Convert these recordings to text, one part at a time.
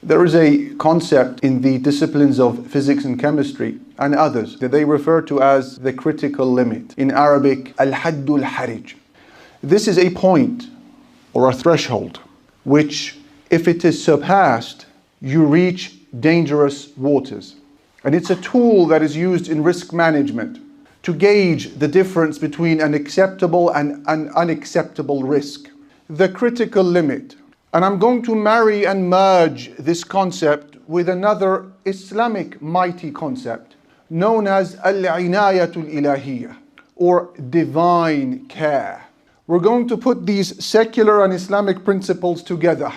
There is a concept in the disciplines of physics and chemistry and others that they refer to as the critical limit. In Arabic, al-haddul harij. This is a point or a threshold which, if it is surpassed, you reach dangerous waters. And it's a tool that is used in risk management to gauge the difference between an acceptable and an unacceptable risk. The critical limit. And I'm going to marry and merge this concept with another Islamic mighty concept known as al-inayatul ilahiyya, or divine care. We're going to put these secular and Islamic principles together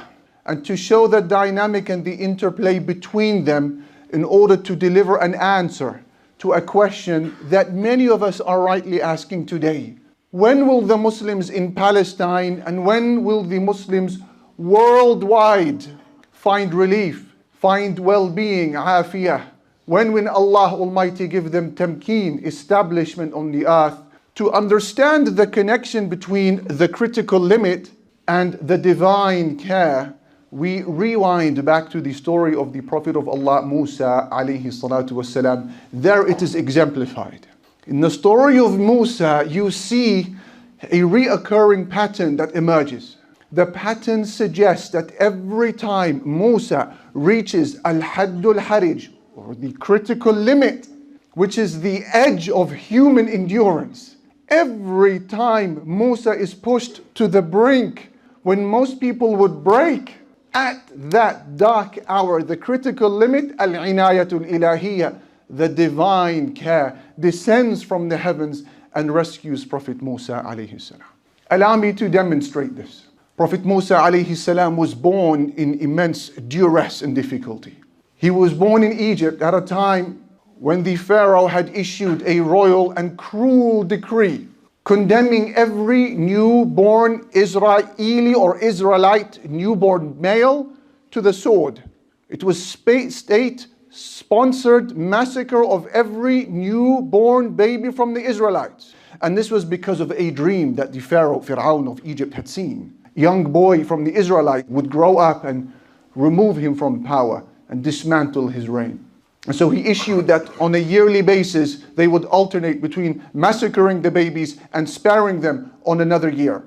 and to show the dynamic and the interplay between them in order to deliver an answer to a question that many of us are rightly asking today. When will the Muslims in Palestine and when will the Muslims worldwide find relief, find well-being, afiyah? When will Allah Almighty give them tamkeen, establishment on the earth? To understand the connection between the critical limit and the divine care, we rewind back to the story of the Prophet of Allah, Musa alayhi salatu wasalam. There it is exemplified. In the story of Musa, you see a reoccurring pattern that emerges. The pattern suggests that every time Musa reaches al-haddul harij, or the critical limit, which is the edge of human endurance, every time Musa is pushed to the brink, when most people would break, at that dark hour, the critical limit, al-inayatul ilahiyya, the divine care, descends from the heavens and rescues Prophet Musa alayhi salam. Allow me to demonstrate this. Prophet Musa alayhi salam was born in immense duress and difficulty. He was born in Egypt at a time when the Pharaoh had issued a royal and cruel decree condemning every newborn Israeli or Israelite newborn male to the sword. It was state-sponsored massacre of every newborn baby from the Israelites. And this was because of a dream that the Pharaoh of Egypt had seen. A young boy from the Israelite would grow up and remove him from power and dismantle his reign. And so he issued that on a yearly basis, they would alternate between massacring the babies and sparing them on another year.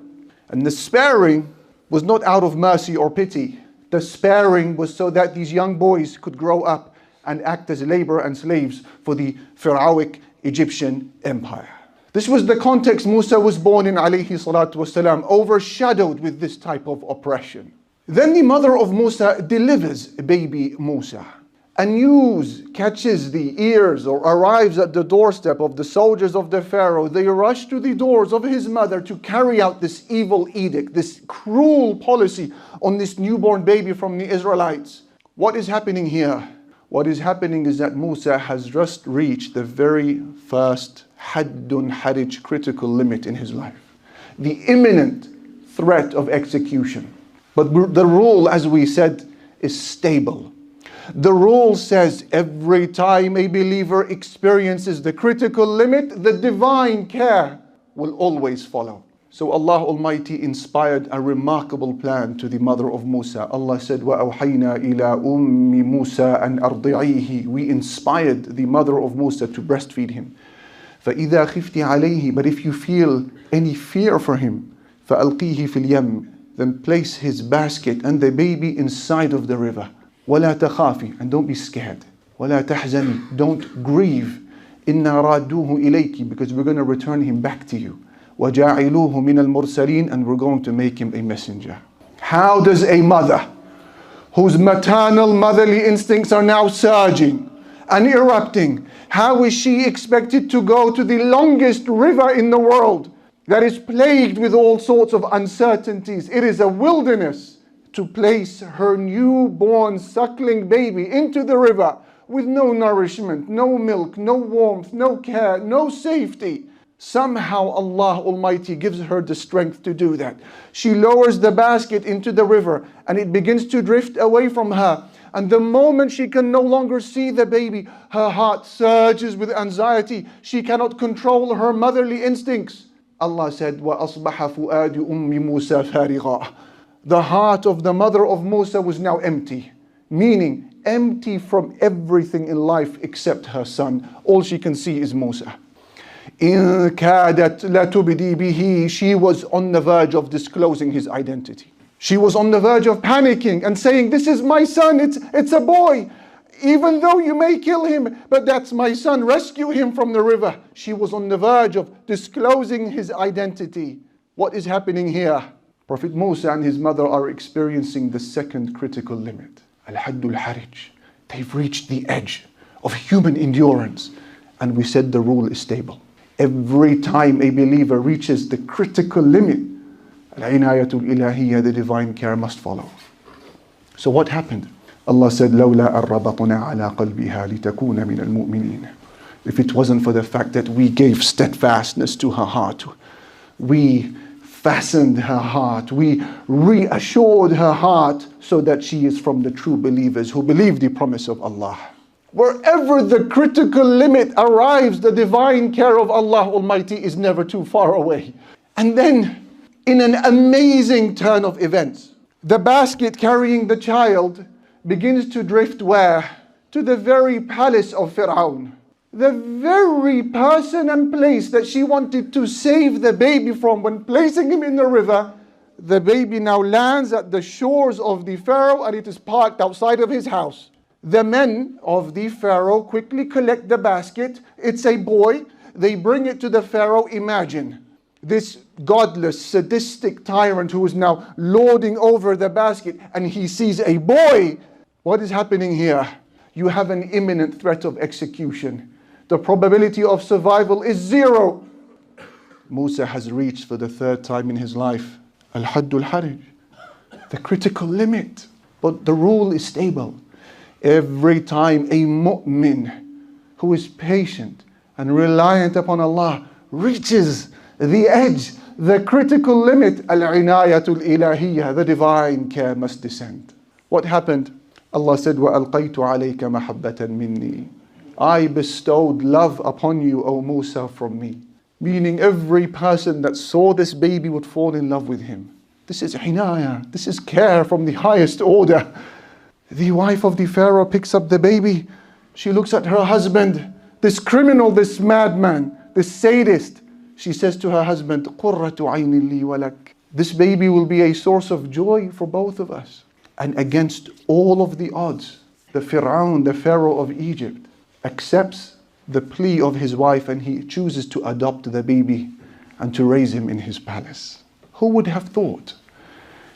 And the sparing was not out of mercy or pity. The sparing was so that these young boys could grow up and act as labor and slaves for the Pharaohic Egyptian empire. This was the context Musa was born in, alayhi salatu wasalam, overshadowed with this type of oppression. Then the mother of Musa delivers baby Musa. A news catches the ears or arrives at the doorstep of the soldiers of the Pharaoh. They rush to the doors of his mother to carry out this evil edict, this cruel policy on this newborn baby from the Israelites. What is happening here? What is happening is that Musa has just reached the very first haddun harij, critical limit in his life. The imminent threat of execution. But the rule, as we said, is stable. The rule says every time a believer experiences the critical limit, the divine care will always follow. So Allah Almighty inspired a remarkable plan to the mother of Musa. Allah said, وَأَوْحَيْنَا إِلَىٰ أُمِّ مُوسَىٰ أَنْ أَرْضِعِيهِ. We inspired the mother of Musa to breastfeed him. فَإِذَا خِفْتِ عَلَيْهِ. But if you feel any fear for him, فَأَلْقِيهِ فِي الْيَمِّ. Then place his basket and the baby inside of the river. وَلَا تَخَافِ. And don't be scared. وَلَا تَحْزَنِ. Don't grieve. إِنَّا رَادُّوهُ إِلَيْكِ. Because we're going to return him back to you. وَجَاعِلُوهُ مِنَ الْمُرْسَلِينَ. And we're going to make him a messenger. How does a mother whose maternal motherly instincts are now surging and erupting, how is she expected to go to the longest river in the world that is plagued with all sorts of uncertainties? It is a wilderness. To place her newborn suckling baby into the river with no nourishment, no milk, no warmth, no care, no safety. Somehow Allah Almighty gives her the strength to do that. She lowers the basket into the river and it begins to drift away from her. And the moment she can no longer see the baby, her heart surges with anxiety. She cannot control her motherly instincts. Allah said, وَأَصْبَحَ فُؤَادُ أُمِّ مُوسَى فَارِغًا. The heart of the mother of Musa was now empty. meaning empty from everything in life except her son. All she can see is Musa. إِن كَادَتْ لَتُبْدِي بِهِ. She was on the verge of disclosing his identity. She was on the verge of panicking and saying, this is my son, it's a boy. Even though you may kill him, but that's my son, rescue him from the river. She was on the verge of disclosing his identity. What is happening here? Prophet Musa and his mother are experiencing the second critical limit. Al-Haddul Harij. They've reached the edge of human endurance. And we said the rule is stable. Every time a believer reaches the critical limit, Al-Inayatul Ilahiyya, the divine care must follow. So what happened? Allah said, لَوْلَا أَرَّبَطْنَا عَلَىٰ قَلْبِهَا لِتَكُونَ مِنَ الْمُؤْمِنِينَ. If it wasn't for the fact that we gave steadfastness to her heart, we fastened her heart, we reassured her heart so that she is from the true believers who believe the promise of Allah. Wherever the critical limit arrives, the divine care of Allah Almighty is never too far away. And then, in an amazing turn of events, the basket carrying the child begins to drift where? To the very palace of Fir'aun. The very person and place that she wanted to save the baby from when placing him in the river, the baby now lands at the shores of the Pharaoh and it is parked outside of his house. The men of the Pharaoh quickly collect the basket. It's a boy. They bring it to the Pharaoh. Imagine this godless, sadistic tyrant who is now lording over the basket and he sees a boy. What is happening here? You have an imminent threat of execution. The probability of survival is 0. Musa has reached for the third time in his life Al-Haddul Harij, the critical limit. But the rule is stable. Every time a mu'min who is patient and reliant upon Allah reaches the edge, the critical limit, Al-Inayatul Ilahiyya, the divine care must descend. What happened? Allah said, وَأَلْقَيْتُ عَلَيْكَ مَحَبَّةً مِّنِّي. I bestowed love upon you, O Musa, from me. Meaning every person that saw this baby would fall in love with him. This is hinaya, this is care from the highest order. The wife of the Pharaoh picks up the baby. She looks at her husband, this criminal, this madman, this sadist. She says to her husband, قُرَّةُ عَيْنٍ لِي وَلَكَ. This baby will be a source of joy for both of us. And against all of the odds, the Fir'aun, the Pharaoh of Egypt, accepts the plea of his wife and he chooses to adopt the baby and to raise him in his palace. Who would have thought?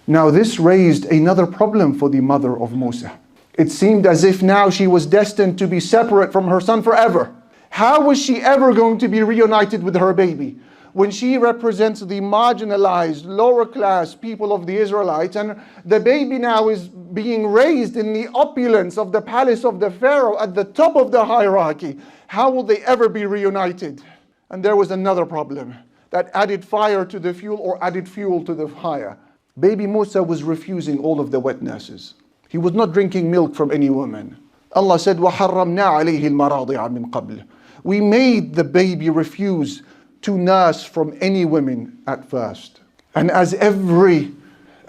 Now this raised another problem for the mother of Musa. It seemed as if now she was destined to be separate from her son forever. How was she ever going to be reunited with her baby? When she represents the marginalized, lower class people of the Israelites, and the baby now is being raised in the opulence of the palace of the Pharaoh at the top of the hierarchy. How will they ever be reunited? And there was another problem that added fire to the fuel or added fuel to the fire. Baby Musa was refusing all of the wet nurses. He was not drinking milk from any woman. Allah said, وَحَرَّمْنَا عَلَيْهِ الْمَرَاضِعَ مِنْ قَبْلِ. We made the baby refuse to nurse from any women at first. And as every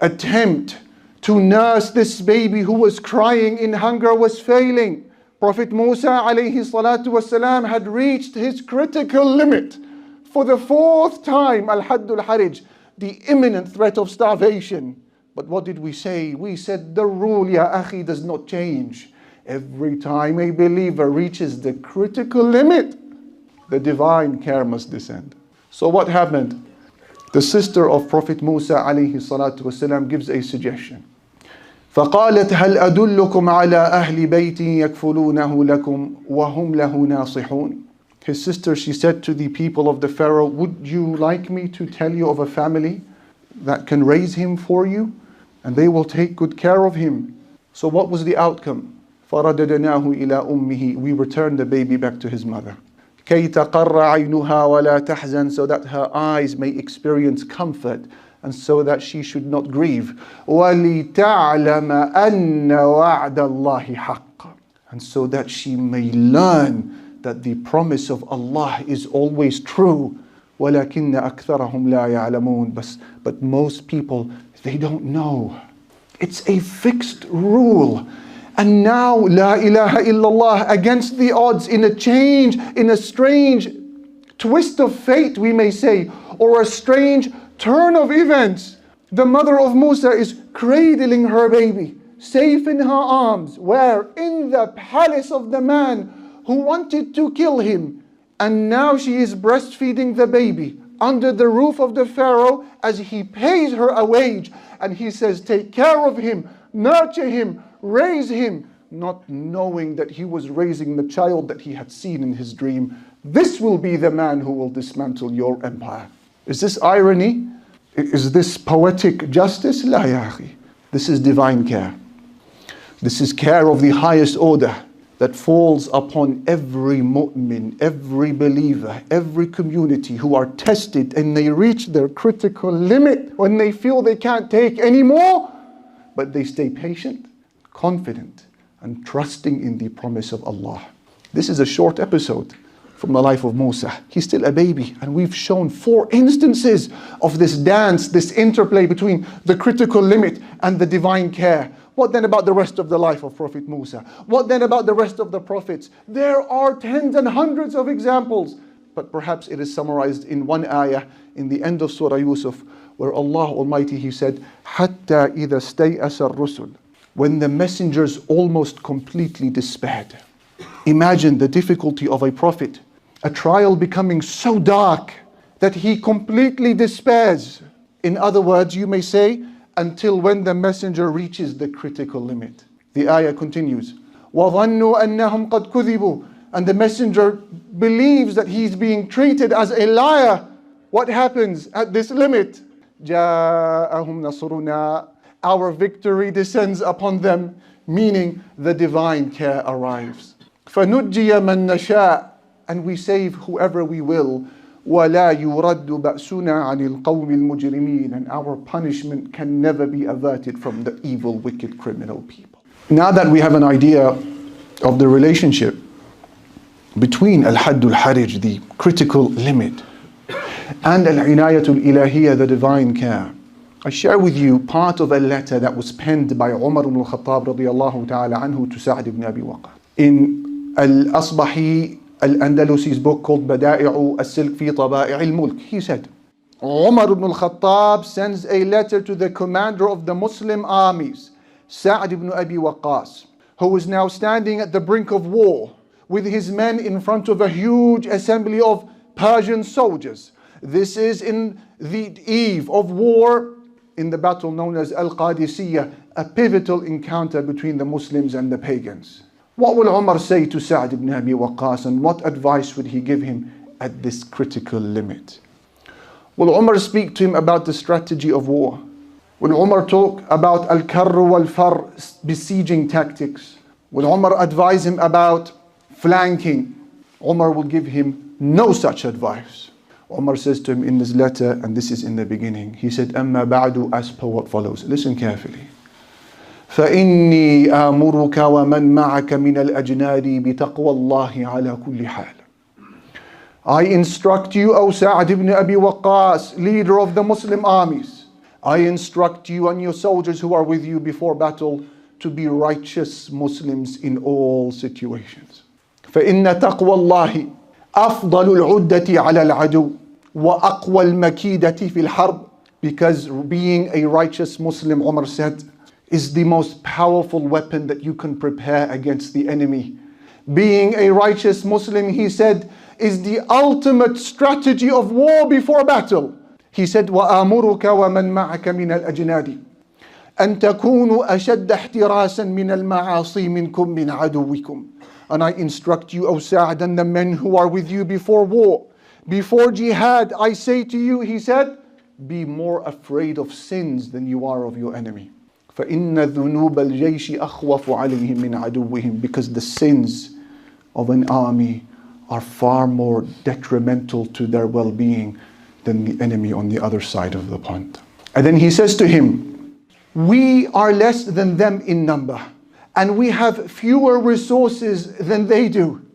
attempt to nurse this baby who was crying in hunger was failing, Prophet Musa alayhi salatu wasalam had reached his critical limit. For the 4th time, Al-Haddul Harij, the imminent threat of starvation. But what did we say? We said the rule, ya akhi, does not change. Every time a believer reaches the critical limit, the divine care must descend. So what happened? The sister of Prophet Musa alayhi salatu wasalam gives a suggestion. فقالت هل أدلكم على أهل بيت يكفلونه لكم وهم له ناصحون. His sister, she said to the people of the Pharaoh, would you like me to tell you of a family that can raise him for you? And they will take good care of him. So what was the outcome? فرددناه إلى أمه. We returned the baby back to his mother. كي تقر عينها ولا تحزن, so that her eyes may experience comfort and so that she should not grieve. وَلِتَعْلَمَ أَنَّ وَعْدَ اللَّهِ حَقٌّ, and so that she may learn that the promise of Allah is always true. وَلَكِنَّ أَكْثَرَهُمْ لَا يَعْلَمُونَ, but most people, they don't know. It's a fixed rule. And now, La ilaha illallah, against the odds, in a change, in a strange twist of fate, we may say, or a strange turn of events, the mother of Musa is cradling her baby, safe in her arms, where? In the palace of the man who wanted to kill him. And now she is breastfeeding the baby under the roof of the Pharaoh as he pays her a wage. And he says, take care of him, nurture him, raise him, not knowing that he was raising the child that he had seen in his dream. This will be the man who will dismantle your empire. Is this irony? Is this poetic justice? La ya akhi. This is divine care. This is care of the highest order that falls upon every mu'min, every believer, every community who are tested and they reach their critical limit when they feel they can't take any more, but they stay patient, confident, and trusting in the promise of Allah. This is a short episode from the life of Musa. He's still a baby, and we've shown 4 instances of this dance, this interplay between the critical limit and the divine care. What then about the rest of the life of Prophet Musa? What then about the rest of the prophets? There are tens and hundreds of examples, but perhaps it is summarized in one ayah in the end of Surah Yusuf, where Allah Almighty, He said, حَتَّى إِذَا اسْتَيْأَسَ الرُّسُلُ, when the messengers almost completely despaired. Imagine the difficulty of a prophet, a trial becoming so dark that he completely despairs. In other words, you may say, until when the messenger reaches the critical limit. The ayah continues, وَظَنُّوا أَنَّهُمْ قَدْ كُذِبُوا, and the messenger believes that he's being treated as a liar. What happens at this limit? جَاءَهُمْ نَصْرُنَا, our victory descends upon them, meaning the divine care arrives. فَنُجِّيَ مَن نَشَاءُ, and we save whoever we will. وَلَا يُرَدُّ بَأْسُنَا عَنِ الْقَوْمِ الْمُجْرِمِينَ, and our punishment can never be averted from the evil, wicked, criminal people. Now that we have an idea of the relationship between al-hadd al-harij, the critical limit, and al-inayatul ilahiyya, the divine care, I share with you part of a letter that was penned by Umar ibn al-Khattab radiyallahu ta'ala anhu to Sa'd ibn Abi Waqqas. In Al-Asbahi Al-Andalusi's book called Bada'i'u As-Silk fi Taba'i' al-Mulk, he said, Umar ibn al-Khattab sends a letter to the commander of the Muslim armies, Sa'd ibn Abi Waqqas, who is now standing at the brink of war with his men in front of a huge assembly of Persian soldiers. This is in the eve of war in the battle known as Al-Qadisiyah, a pivotal encounter between the Muslims and the pagans. What will Umar say to Sa'd ibn Abi Waqqas, and what advice would he give him at this critical limit? Will Umar speak to him about the strategy of war? Will Umar talk about al-karr wal-far, besieging tactics? Will Umar advise him about flanking? Umar will give him no such advice. Umar says to him in this letter, and this is in the beginning, he said, أَمَّا بَعْدُ, as per what follows. Listen carefully. فإني آمرك ومن معك من الأجناد بتقوى الله على كل حال. I instruct you, O Sa'd ibn Abi Waqqas, leader of the Muslim armies. I instruct you and your soldiers who are with you before battle to be righteous Muslims in all situations. فإن تقوى الله أفضل العدة على العدو وأقوى المكيدة في الحرب. Because being a righteous Muslim, Umar said, is the most powerful weapon that you can prepare against the enemy. Being a righteous Muslim, he said, is the ultimate strategy of war before battle. He said, وَآمُرُكَ وَمَنْ مَعَكَ مِنَ الْأَجْنَادِ أَن تَكُونُوا أَشَدَّ احْتِرَاسًا مِنَ الْمَعَاصِي مِنْكُمْ مِنْ عَدُوِّكُمْ. And I instruct you, O Sa'd, and the men who are with you before war, before jihad, I say to you, he said, be more afraid of sins than you are of your enemy. فَإِنَّ ذُنُوبَ الْجَيْشِ أَخْوَفُ عَلَيْهِمْ مِنْ عَدُوِّهِمْ. Because the sins of an army are far more detrimental to their well-being than the enemy on the other side of the pond. And then he says to him, we are less than them in number, and we have fewer resources than they do.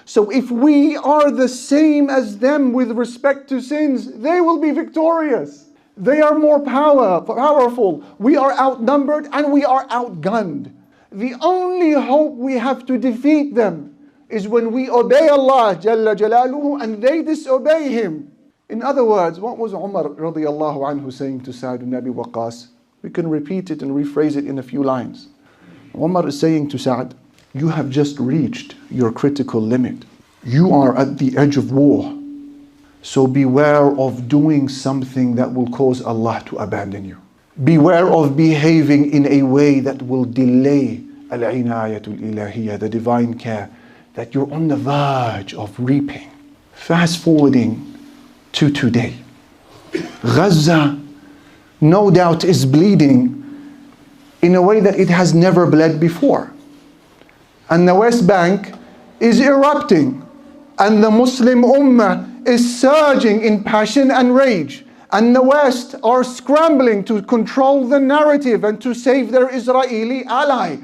So if we are the same as them with respect to sins, they will be victorious. They are more powerful. We are outnumbered and we are outgunned. The only hope we have to defeat them is when we obey Allah Jalla Jalaluhu and they disobey Him. In other words, what was Umar radiallahu anhu saying to Sa'd ibn Abi Waqqas? We can repeat it and rephrase it in a few lines. Umar is saying to Sa'd, you have just reached your critical limit. You are at the edge of war. So beware of doing something that will cause Allah to abandon you. Beware of behaving in a way that will delay al-inayatul ilahiyya, the divine care, that you're on the verge of reaping. Fast forwarding to today. Gaza, no doubt, is bleeding in a way that it has never bled before. And the West Bank is erupting. And the Muslim Ummah is surging in passion and rage. And the West are scrambling to control the narrative and to save their Israeli ally.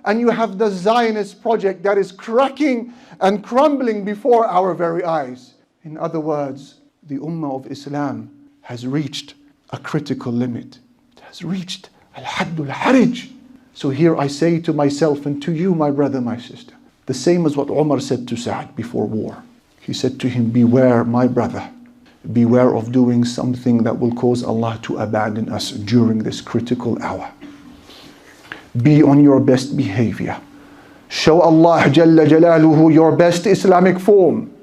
And you have the Zionist project that is cracking and crumbling before our very eyes. In other words, the Ummah of Islam has reached a critical limit. It has reached al-haddul harij. So here I say to myself and to you, my brother, my sister, the same as what Umar said to Sa'd before war. He said to him, beware, my brother, beware of doing something that will cause Allah to abandon us during this critical hour. Be on your best behavior. Show Allah Jalla Jalaluhu your best Islamic form.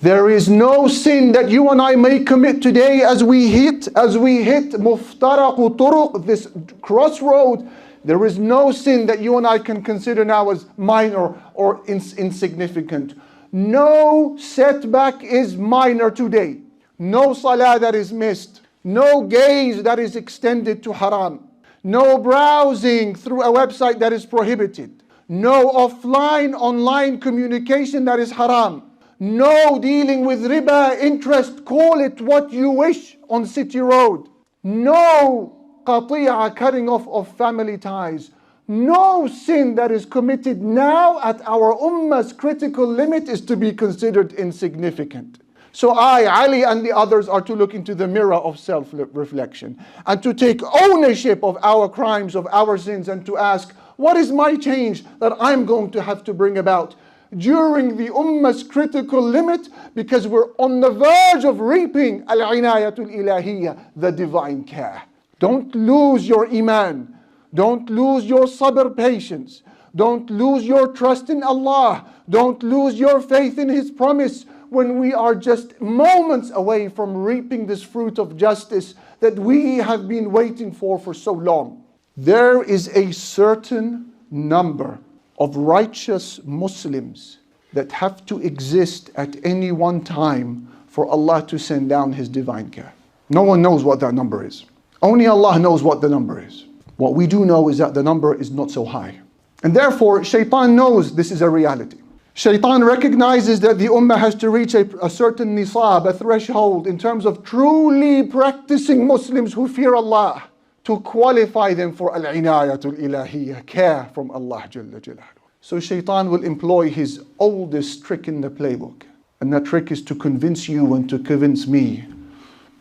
There is no sin that you and I may commit today as we hit muftaraqu turuq, this crossroad. There is no sin that you and I can consider now as minor or insignificant. No setback is minor today. No salah that is missed. No gaze that is extended to haram. No browsing through a website that is prohibited. No offline, online communication that is haram. No dealing with riba, interest, call it what you wish, on City Road. No qati'a, cutting off of family ties. No sin that is committed now at our ummah's critical limit is to be considered insignificant. So I, Ali, and the others are to look into the mirror of self-reflection and to take ownership of our crimes, of our sins, and to ask, what is my change that I'm going to have to bring about during the ummah's critical limit, because we're on the verge of reaping al-inayatul ilahiyya, the divine care. Don't lose your iman. Don't lose your sabr, patience. Don't lose your trust in Allah. Don't lose your faith in His promise when we are just moments away from reaping this fruit of justice that we have been waiting for so long. There is a certain number of righteous Muslims that have to exist at any one time for Allah to send down His divine care. No one knows what that number is. Only Allah knows what the number is. What we do know is that the number is not so high. And therefore, Shaitan knows this is a reality. Shaitan recognizes that the ummah has to reach a certain nisab, a threshold, in terms of truly practicing Muslims who fear Allah, to qualify them for al-inayatul ilahiyya, care from Allah Jalla Jalaluhu. So Shaitan will employ his oldest trick in the playbook. And that trick is to convince you and to convince me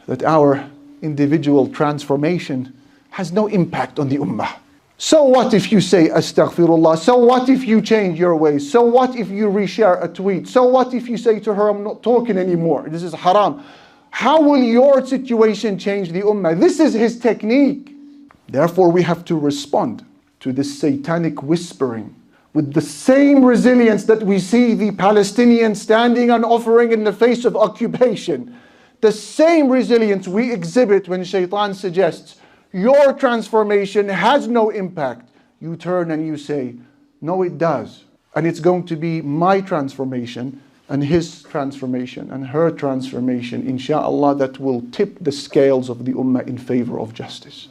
that our individual transformation has no impact on the ummah. So what if you say astaghfirullah? So what if you change your ways? So what if you reshare a tweet? So what if you say to her, I'm not talking anymore, this is haram? How will your situation change the ummah? This is his technique. Therefore we have to respond to this satanic whispering with the same resilience that we see the Palestinians standing and offering in the face of occupation. The same resilience we exhibit when Shaitan suggests your transformation has no impact. You turn and you say, no, it does. And it's going to be my transformation and his transformation and her transformation, inshallah, that will tip the scales of the ummah in favor of justice.